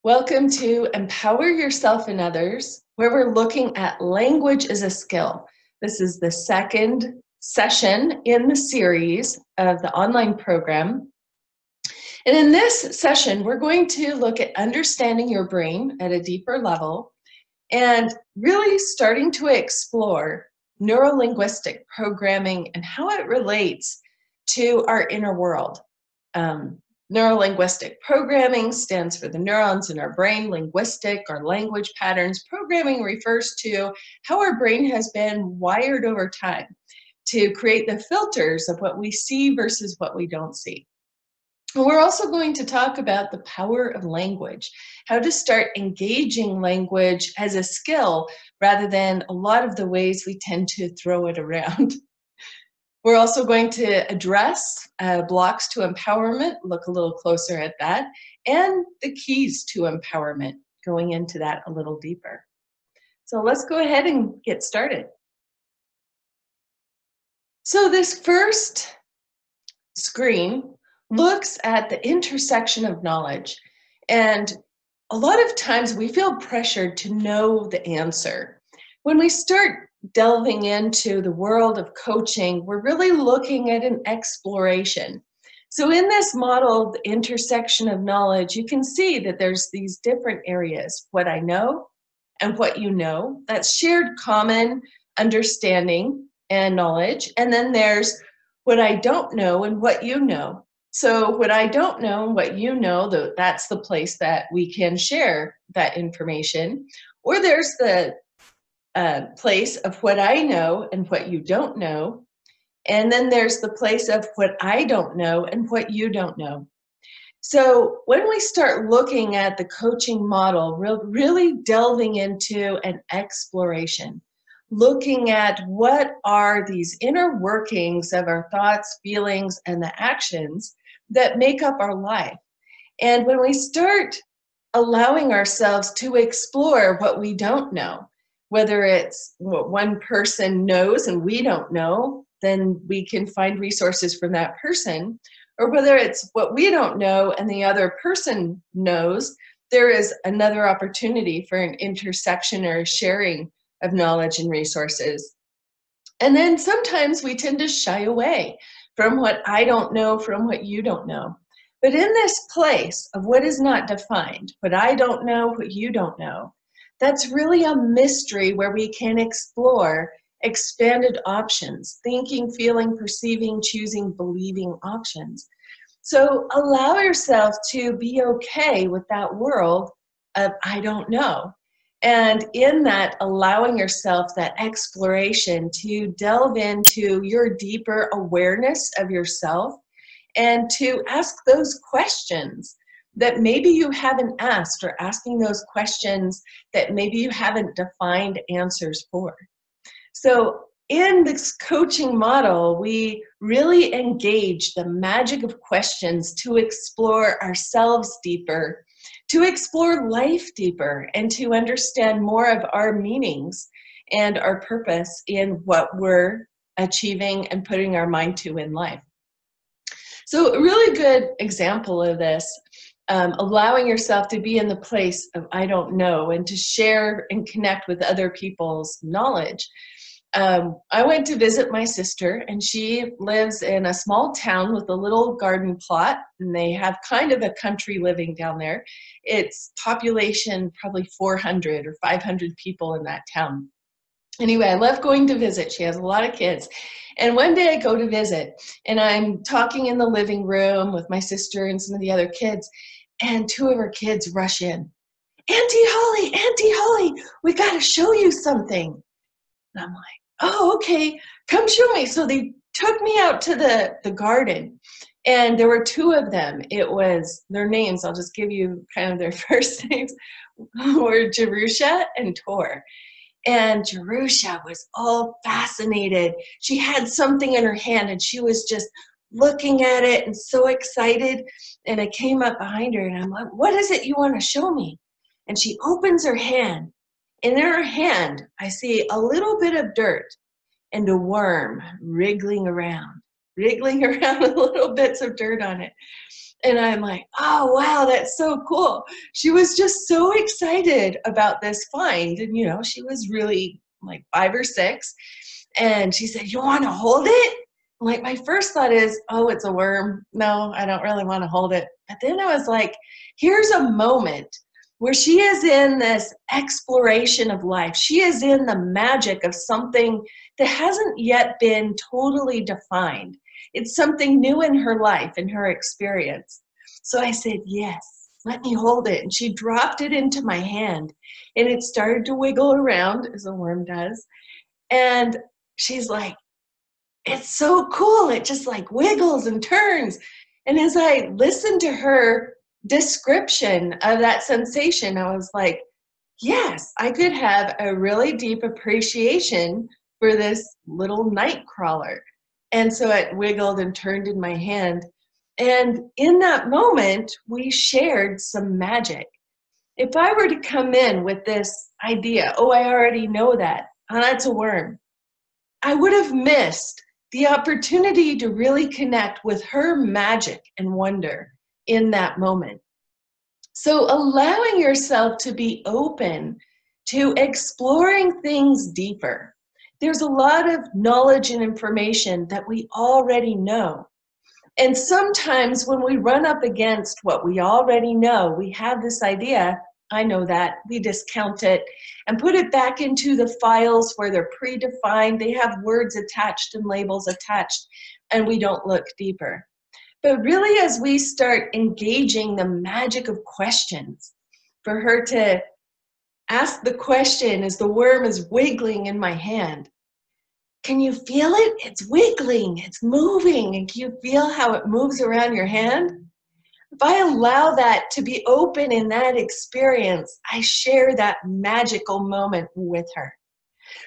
Welcome to Empower Yourself and Others, where we're looking at language as a skill. This is the second session in the series of the online program. And in this session, we're going to look at understanding your brain at a deeper level and really starting to explore neurolinguistic programming and how it relates to our inner world. Neurolinguistic programming stands for the neurons in our brain. Linguistic or language patterns. Programming refers to how our brain has been wired over time to create the filters of what we see versus what we don't see. And we're also going to talk about the power of language, how to start engaging language as a skill rather than a lot of the ways we tend to throw it around. We're also going to address blocks to empowerment, look a little closer at that, and the keys to empowerment, going into that a little deeper. So let's go ahead and get started. So this first screen looks at the intersection of knowledge. And a lot of times we feel pressured to know the answer. When we start delving into the world of coaching, we're really looking at an exploration. So in this model, the intersection of knowledge, you can see that there's these different areas, what I know and what you know. That's shared common understanding and knowledge. And then there's what I don't know and what you know. So what I don't know and what you know, that's the place that we can share that information. Or there's the place of what I know and what you don't know. And then there's the place of what I don't know and what you don't know. So when we start looking at the coaching model, really delving into an exploration, looking at what are these inner workings of our thoughts, feelings, and the actions that make up our life. And when we start allowing ourselves to explore what we don't know, whether it's what one person knows and we don't know, then we can find resources from that person. Or whether it's what we don't know and the other person knows, there is another opportunity for an intersection or sharing of knowledge and resources. And then sometimes we tend to shy away from what I don't know, from what you don't know. But in this place of what is not defined, what I don't know, what you don't know, that's really a mystery where we can explore expanded options, thinking, feeling, perceiving, choosing, believing options. So allow yourself to be okay with that world of I don't know. And in that, allowing yourself that exploration to delve into your deeper awareness of yourself and to ask those questions that maybe you haven't asked, or asking those questions that maybe you haven't defined answers for. So in this coaching model, we really engage the magic of questions to explore ourselves deeper, to explore life deeper, and to understand more of our meanings and our purpose in what we're achieving and putting our mind to in life. So a really good example of this, allowing yourself to be in the place of I don't know and to share and connect with other people's knowledge. I went to visit my sister, and she lives in a small town with a little garden plot, and they have kind of a country living down there. It's population probably 400 or 500 people in that town. Anyway, I love going to visit. She has a lot of kids. And one day I go to visit, and I'm talking in the living room with my sister and some of the other kids, and two of her kids rush in. Auntie Holly, we got to show you something. And I'm like, oh, okay, come show me. So they took me out to the garden, and there were two of them. It was their names. I'll just give you kind of their first names were Jerusha and Tor. And Jerusha was all fascinated. She had something in her hand, and she was just looking at it and so excited. And I came up behind her, and I'm like, what is it you want to show me? And she opens her hand. And in her hand, I see a little bit of dirt and a worm wriggling around with little bits of dirt on it. And I'm like, oh, wow, that's so cool. She was just so excited about this find. And, you know, she was really like 5 or 6. And she said, you want to hold it? Like, my first thought is, oh, it's a worm. No, I don't really want to hold it. But then I was like, here's a moment where she is in this exploration of life. She is in the magic of something that hasn't yet been totally defined. It's something new in her life, in her experience. So I said, yes, let me hold it. And she dropped it into my hand, and it started to wiggle around as a worm does. And she's like, it's so cool. It just like wiggles and turns. And as I listened to her description of that sensation, I was like, yes, I could have a really deep appreciation for this little night crawler. And so it wiggled and turned in my hand. And in that moment, we shared some magic. If I were to come in with this idea, oh, I already know that, oh, that's a worm, I would have missed the opportunity to really connect with her magic and wonder in that moment. So allowing yourself to be open to exploring things deeper. There's a lot of knowledge and information that we already know. And sometimes when we run up against what we already know, we have this idea, I know that, we discount it and put it back into the files where they're predefined, they have words attached and labels attached, and we don't look deeper. But really, as we start engaging the magic of questions, for her to ask the question as the worm is wiggling in my hand, can you feel it? It's wiggling, it's moving, and can you feel how it moves around your hand? If I allow that to be open in that experience, I share that magical moment with her.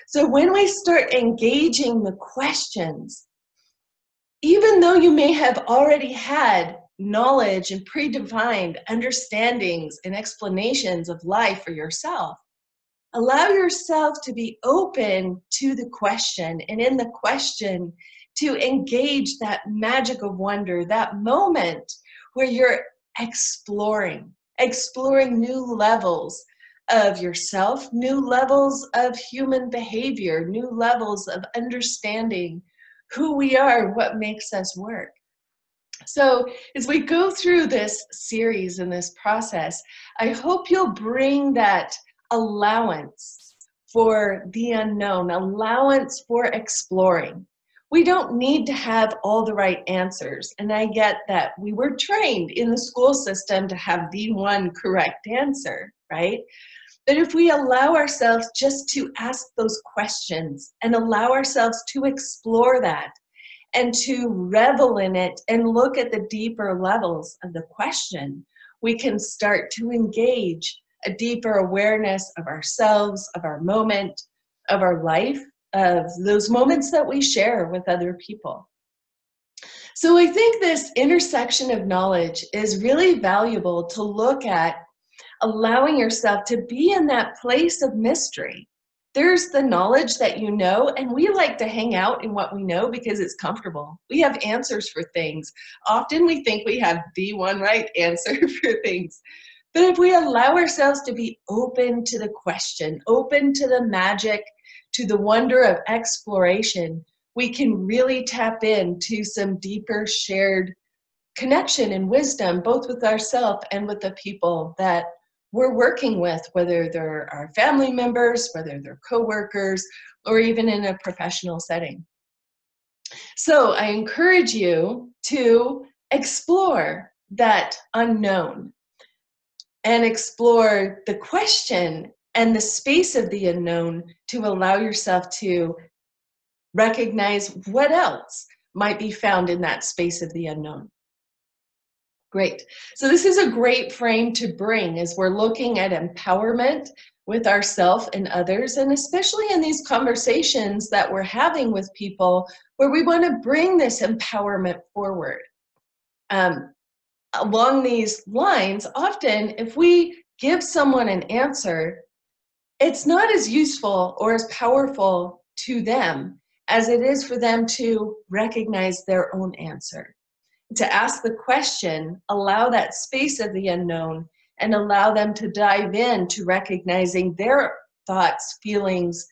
So when we start engaging the questions, even though you may have already had knowledge and predefined understandings and explanations of life for yourself, allow yourself to be open to the question, and in the question, to engage that magic of wonder, that moment where you're exploring new levels of yourself, new levels of human behavior, new levels of understanding who we are, what makes us work. So as we go through this series and this process, I hope you'll bring that allowance for the unknown, allowance for exploring. We don't need to have all the right answers. And I get that we were trained in the school system to have the one correct answer, right? But if we allow ourselves just to ask those questions and allow ourselves to explore that and to revel in it and look at the deeper levels of the question, we can start to engage a deeper awareness of ourselves, of our moment, of our life, of those moments that we share with other people. So I think this intersection of knowledge is really valuable to look at, allowing yourself to be in that place of mystery. There's the knowledge that you know, and we like to hang out in what we know because it's comfortable. We have answers for things. Often we think we have the one right answer for things. But if we allow ourselves to be open to the question, open to the magic, to the wonder of exploration, we can really tap into some deeper shared connection and wisdom, both with ourselves and with the people that we're working with, whether they're our family members, whether they're coworkers, or even in a professional setting. So I encourage you to explore that unknown and explore the question and the space of the unknown to allow yourself to recognize what else might be found in that space of the unknown. Great. So this is a great frame to bring as we're looking at empowerment with ourselves and others, and especially in these conversations that we're having with people where we want to bring this empowerment forward. Along these lines, often if we give someone an answer, it's not as useful or as powerful to them as it is for them to recognize their own answer. to ask the question, allow that space of the unknown, and allow them to dive in to recognizing their thoughts, feelings,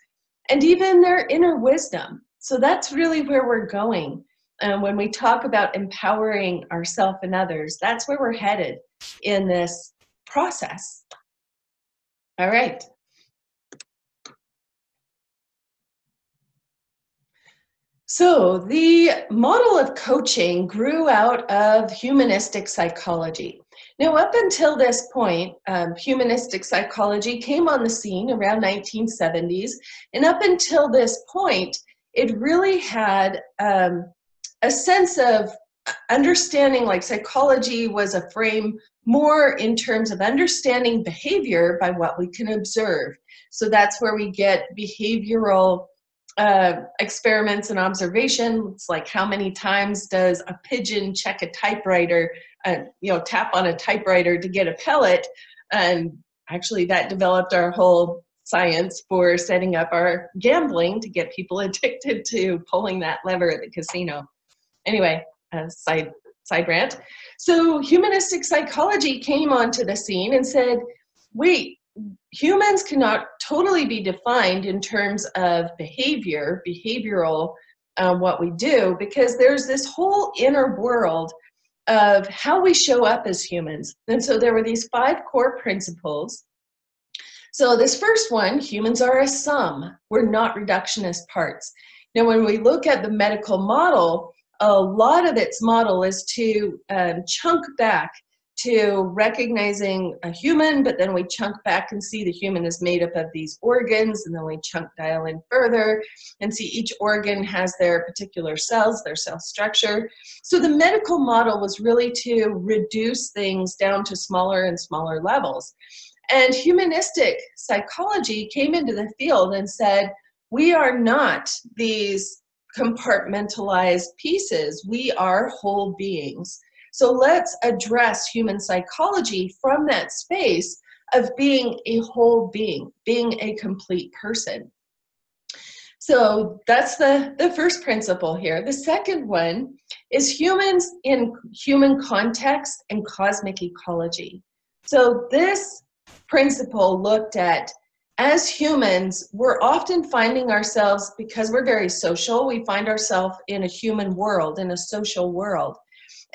and even their inner wisdom. So that's really where we're going. And when we talk about empowering ourselves and others, that's where we're headed in this process. All right. So the model of coaching grew out of humanistic psychology. Now, up until this point, humanistic psychology came on the scene around 1970s, and up until this point, it really had a sense of understanding, like psychology was a frame more in terms of understanding behavior by what we can observe. So that's where we get behavioral experiments and observations, like how many times does a pigeon check a typewriter, tap on a typewriter to get a pellet. And actually that developed our whole science for setting up our gambling to get people addicted to pulling that lever at the casino. Anyway, side rant. So humanistic psychology came onto the scene and said, wait, humans cannot totally be defined in terms of behavioral, what we do, because there's this whole inner world of how we show up as humans. And so there were these 5 core principles. So this first one, humans are a sum. We're not reductionist parts. Now, when we look at the medical model, a lot of its model is to chunk back to recognizing a human, but then we chunk back and see the human is made up of these organs, and then we dial in further and see each organ has their particular cells, their cell structure. So the medical model was really to reduce things down to smaller and smaller levels. And humanistic psychology came into the field and said, we are not these compartmentalized pieces, we are whole beings. So let's address human psychology from that space of being a whole being a complete person. So that's the first principle here. The second one is humans in human context and cosmic ecology. So this principle looked at, as humans, we're often finding ourselves, because we're very social, we find ourselves in a human world, in a social world.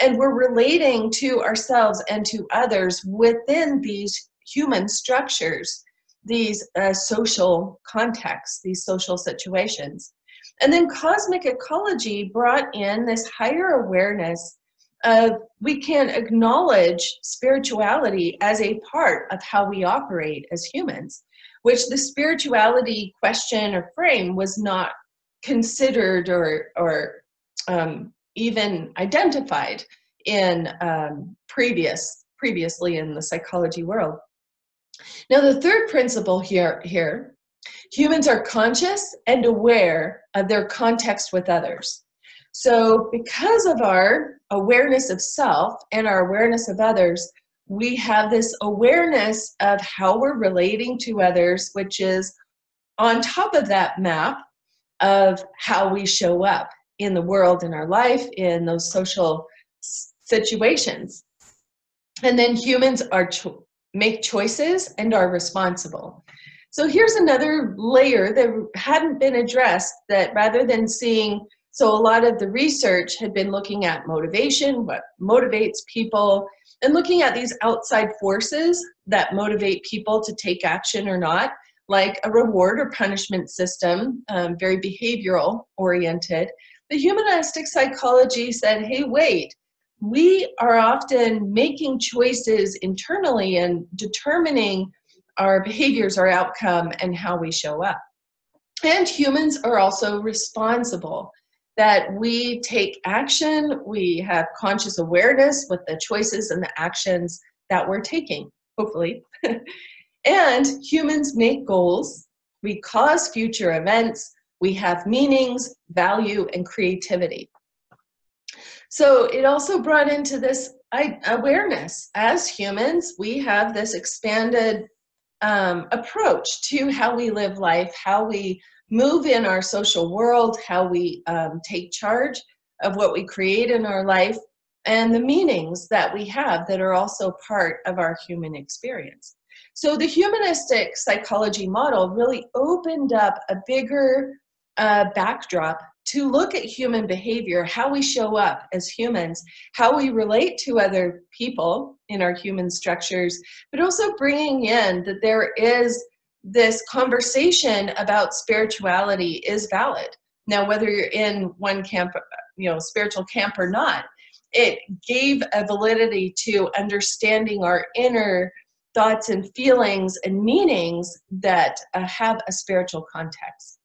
And we're relating to ourselves and to others within these human structures, these social contexts, these social situations. And then cosmic ecology brought in this higher awareness of, we can acknowledge spirituality as a part of how we operate as humans, which the spirituality question or frame was not considered or even identified in previously in the psychology world. Now, the third principle here, humans are conscious and aware of their context with others. So because of our awareness of self and our awareness of others, we have this awareness of how we're relating to others, which is on top of that map of how we show up in the world, in our life, in those social situations. And then humans are make choices and are responsible. So here's another layer that hadn't been addressed, that rather than seeing, so a lot of the research had been looking at motivation, what motivates people, and looking at these outside forces that motivate people to take action or not, like a reward or punishment system, very behavioral oriented. The humanistic psychology said, hey, wait, we are often making choices internally and determining our behaviors, our outcome, and how we show up. And humans are also responsible, that we take action, we have conscious awareness with the choices and the actions that we're taking, hopefully. And humans make goals, we cause future events, we have meanings, value, and creativity. So it also brought into this awareness. As humans, we have this expanded approach to how we live life, how we move in our social world, how we take charge of what we create in our life. and the meanings that we have that are also part of our human experience. So the humanistic psychology model really opened up a bigger backdrop to look at human behavior, how we show up as humans, how we relate to other people in our human structures, but also bringing in that there is this conversation about spirituality is valid. Now, whether you're in one camp, spiritual camp or not, it gave a validity to understanding our inner thoughts and feelings and meanings that have a spiritual context.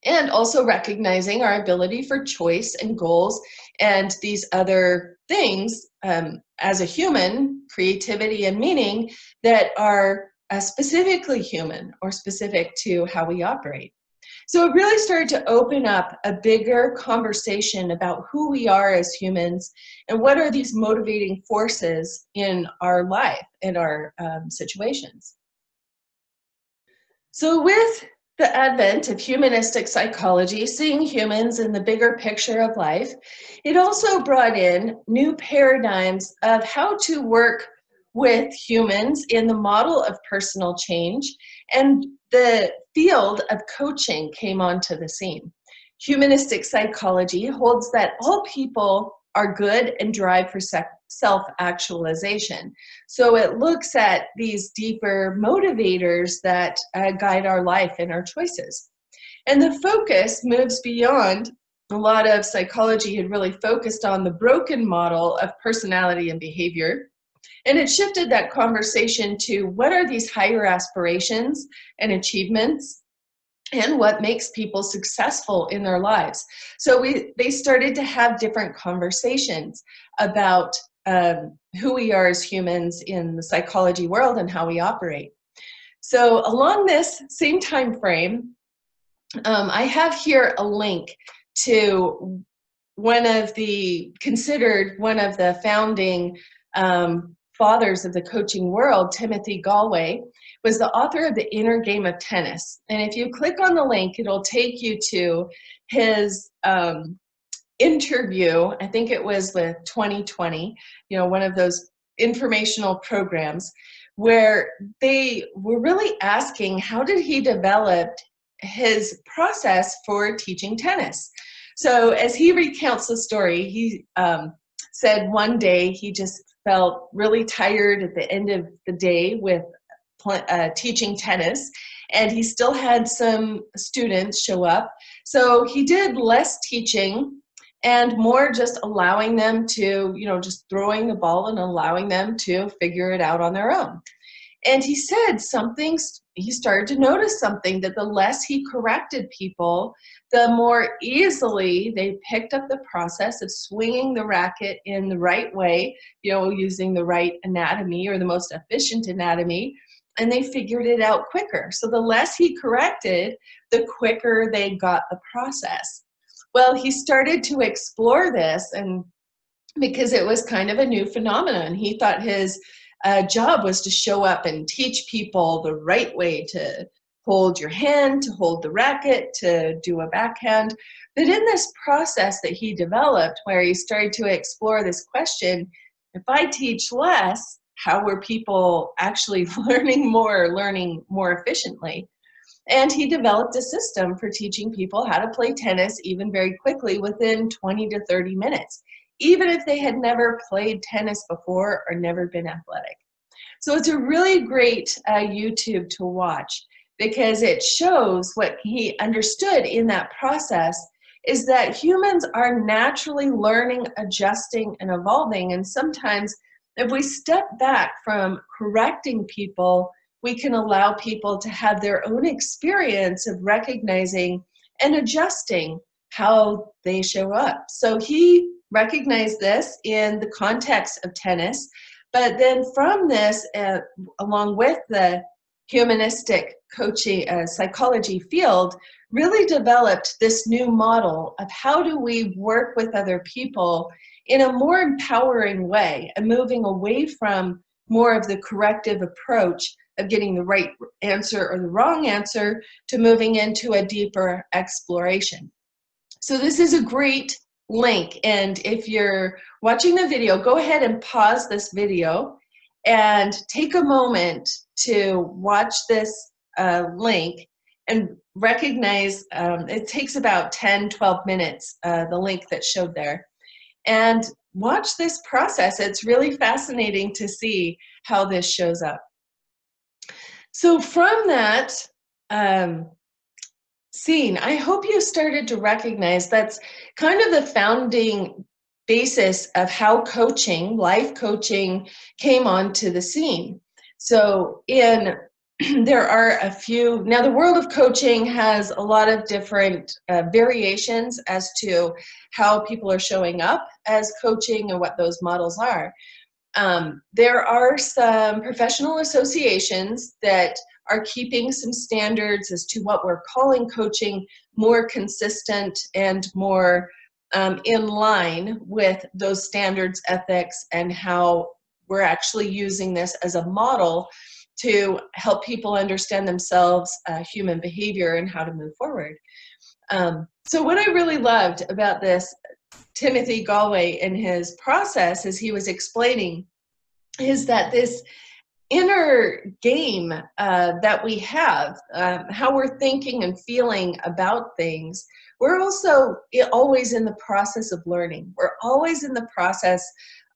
And also recognizing our ability for choice and goals and these other things as a human, creativity and meaning that are specifically human or specific to how we operate. So it really started to open up a bigger conversation about who we are as humans and what are these motivating forces in our life and our situations. So with the advent of humanistic psychology, seeing humans in the bigger picture of life, it also brought in new paradigms of how to work with humans in the model of personal change, and the field of coaching came onto the scene. Humanistic psychology holds that all people are good and drive for self-actualization. So it looks at these deeper motivators that guide our life and our choices. And the focus moves beyond, a lot of psychology had really focused on the broken model of personality and behavior. And it shifted that conversation to what are these higher aspirations and achievements and what makes people successful in their lives. So they started to have different conversations about who we are as humans in the psychology world and how we operate. So along this same time frame, I have here a link to considered one of the founding fathers of the coaching world, Timothy Galway, was the author of The Inner Game of Tennis. And if you click on the link, it'll take you to his interview. I think it was with 2020, one of those informational programs where they were really asking how did he develop his process for teaching tennis. So as he recounts the story, he said one day he just felt really tired at the end of the day with teaching tennis, and he still had some students show up. So he did less teaching and more just allowing them to, just throwing the ball and allowing them to figure it out on their own. And he said he started to notice something, that the less he corrected people, the more easily they picked up the process of swinging the racket in the right way, using the right anatomy or the most efficient anatomy, and they figured it out quicker. So the less he corrected, the quicker they got the process. Well, he started to explore this, and because it was kind of a new phenomenon, he thought his job was to show up and teach people the right way to hold your hand, to hold the racket, to do a backhand. But in this process that he developed, where he started to explore this question, if I teach less, how were people actually learning more efficiently? And he developed a system for teaching people how to play tennis even very quickly within 20 to 30 minutes, even if they had never played tennis before or never been athletic. So it's a really great YouTube to watch, because it shows what he understood in that process is that humans are naturally learning, adjusting, and evolving. And sometimes if we step back from correcting people, we can allow people to have their own experience of recognizing and adjusting how they show up. So he recognized this in the context of tennis, but then from this, along with the humanistic coaching psychology field, really developed this new model of how do we work with other people in a more empowering way, and moving away from more of the corrective approach of getting the right answer or the wrong answer to moving into a deeper exploration. So this is a great link. And if you're watching the video, go ahead and pause this video and take a moment to watch this link and recognize it takes about 10-12 minutes, the link that showed there. And watch this process. It's really fascinating to see how this shows up. So from that scene, I hope you started to recognize that's kind of the founding basis of how coaching, life coaching, came onto the scene. So there are a few, now the world of coaching has a lot of different variations as to how people are showing up as coaching and what those models are. There are some professional associations that are keeping some standards as to what we're calling coaching more consistent and more in line with those standards, ethics, and how we're actually using this as a model to help people understand themselves, human behavior, and how to move forward. So what I really loved about this, Timothy Galway, in his process, as he was explaining, is that this inner game that we have, how we're thinking and feeling about things, we're also always in the process of learning. We're always in the process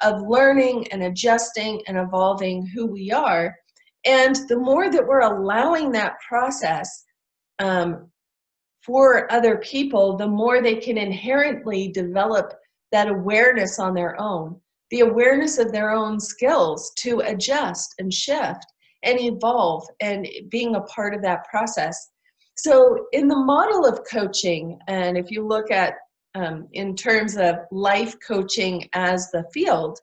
of learning and adjusting and evolving who we are. And the more that we're allowing that process for other people, the more they can inherently develop that awareness on their own, the awareness of their own skills to adjust and shift and evolve and being a part of that process. So in the model of coaching, and if you look at in terms of life coaching as the field,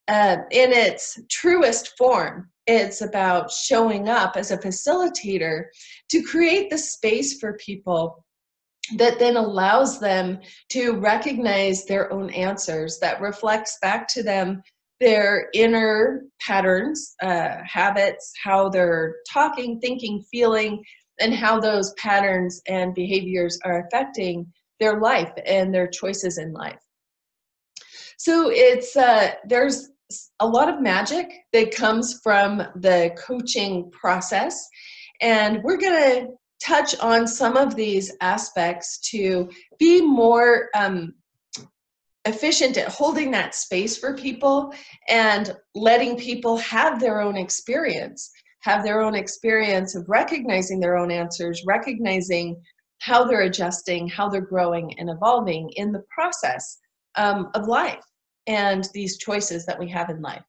in its truest form, it's about showing up as a facilitator to create the space for people that then allows them to recognize their own answers, that reflects back to them their inner patterns, habits, how they're talking, thinking, feeling, and how those patterns and behaviors are affecting their life and their choices in life. So it's there's a lot of magic that comes from the coaching process, and we're going to touch on some of these aspects to be more efficient at holding that space for people and letting people have their own experience, of recognizing their own answers, recognizing how they're adjusting, how they're growing and evolving in the process of life and these choices that we have in life.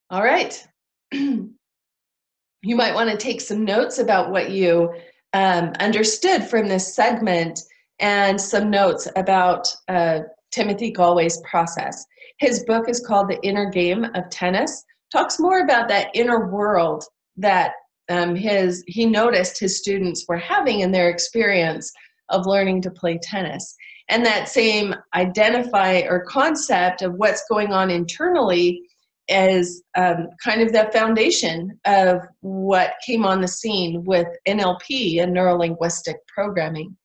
All right. You might want to take some notes about what you understood from this segment and some notes about Timothy Galway's process. His book is called The Inner Game of Tennis, talks more about that inner world that he noticed his students were having in their experience of learning to play tennis. And that same identify or concept of what's going on internally as kind of the foundation of what came on the scene with NLP and neuro-linguistic programming.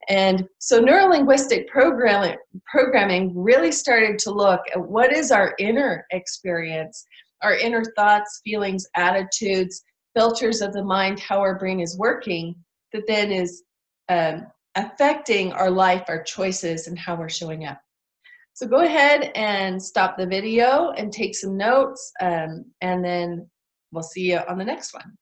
And so neuro-linguistic programming really started to look at what is our inner experience, our inner thoughts, feelings, attitudes, filters of the mind, how our brain is working, that then is affecting our life, our choices, and how we're showing up. So go ahead and stop the video and take some notes, and then we'll see you on the next one.